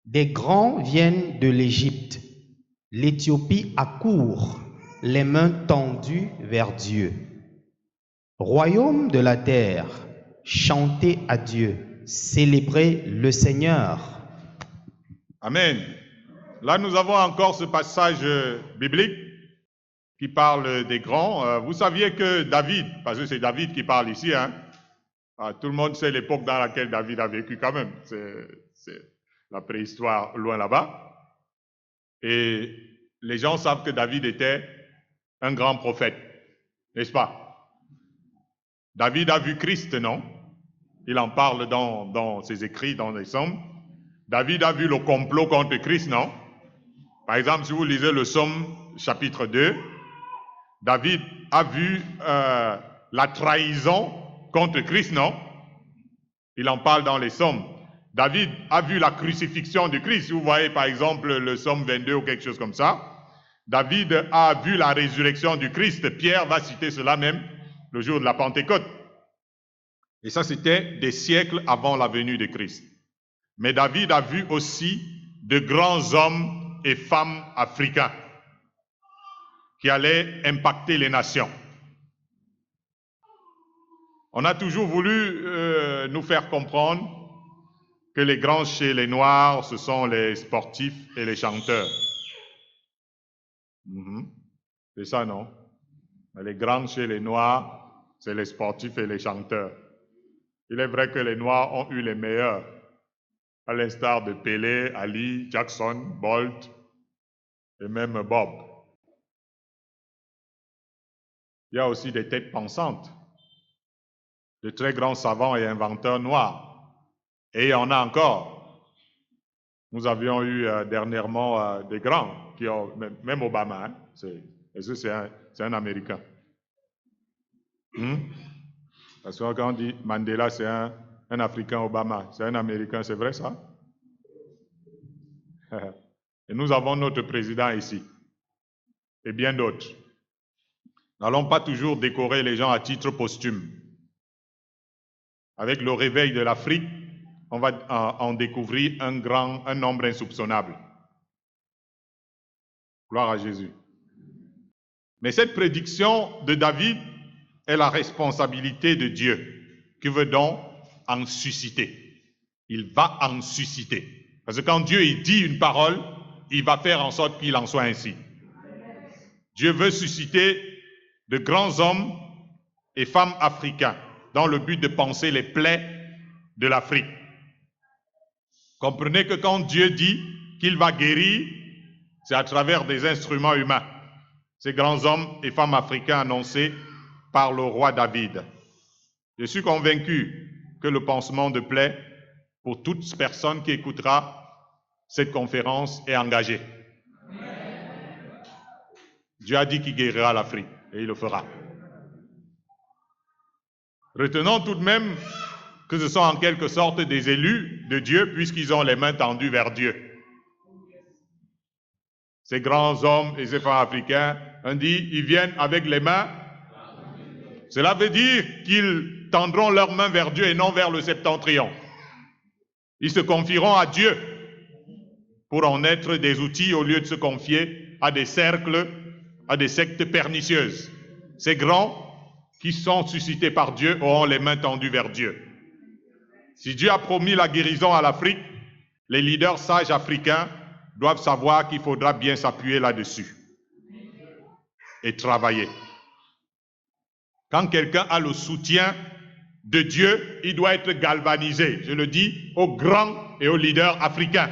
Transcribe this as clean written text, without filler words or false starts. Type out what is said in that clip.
Des grands viennent de l'Égypte. L'Éthiopie accourt, les mains tendues vers Dieu. Royaume de la terre, chantez à Dieu, célébrez le Seigneur. Amen. Là, nous avons encore ce passage biblique qui parle des grands. Vous saviez que David, parce que c'est David qui parle ici, hein, tout le monde sait l'époque dans laquelle David a vécu quand même. C'est la préhistoire loin là-bas. Et les gens savent que David était un grand prophète, n'est-ce pas? David a vu Christ, non? Il en parle dans ses écrits, dans les psaumes. David a vu le complot contre Christ, non? Par exemple, si vous lisez le psaume chapitre 2, David a vu la trahison contre Christ, non? Il en parle dans les psaumes. David a vu la crucifixion de Christ. Si vous voyez par exemple le psaume 22 ou quelque chose comme ça, David a vu la résurrection du Christ. Pierre va citer cela même le jour de la Pentecôte. Et ça, c'était des siècles avant la venue de Christ. Mais David a vu aussi de grands hommes et femmes africains qui allaient impacter les nations. On a toujours voulu nous faire comprendre que les grands chez les Noirs, ce sont les sportifs et les chanteurs. C'est ça, non? Les grands chez les Noirs, c'est les sportifs et les chanteurs. Il est vrai que les Noirs ont eu les meilleurs, à l'instar de Pelé, Ali, Jackson, Bolt et même Bob. Il y a aussi des têtes pensantes, de très grands savants et inventeurs noirs. Et il y en a encore. Nous avions eu dernièrement des grands, qui ont, même Obama, hein, c'est un Américain. Parce que quand on dit Mandela, c'est un Africain, Obama, c'est un Américain, c'est vrai ça? Et nous avons notre président ici, et bien d'autres. Nous n'allons pas toujours décorer les gens à titre posthume. Avec le réveil de l'Afrique, on va en découvrir un nombre insoupçonnable. Gloire à Jésus. Mais cette prédiction de David est la responsabilité de Dieu, qui veut donc en susciter. Il va en susciter. Parce que quand Dieu il dit une parole, il va faire en sorte qu'il en soit ainsi. Dieu veut susciter de grands hommes et femmes africains dans le but de panser les plaies de l'Afrique. Comprenez que quand Dieu dit qu'il va guérir, c'est à travers des instruments humains. Ces grands hommes et femmes africains annoncés par le roi David. Je suis convaincu que le pansement de plaies pour toute personne qui écoutera cette conférence est engagé. Dieu a dit qu'il guérira l'Afrique et il le fera. Retenons tout de même que ce sont en quelque sorte des élus de Dieu puisqu'ils ont les mains tendues vers Dieu. Ces grands hommes et ces femmes africains, on dit, ils viennent avec les mains. Cela veut dire qu'ils tendront leurs mains vers Dieu et non vers le septentrion. Ils se confieront à Dieu pour en être des outils au lieu de se confier à des cercles, à des sectes pernicieuses. Ces grands qui sont suscités par Dieu auront les mains tendues vers Dieu. Si Dieu a promis la guérison à l'Afrique, les leaders sages africains doivent savoir qu'il faudra bien s'appuyer là-dessus et travailler. Quand quelqu'un a le soutien de Dieu, il doit être galvanisé. Je le dis aux grands et aux leaders africains.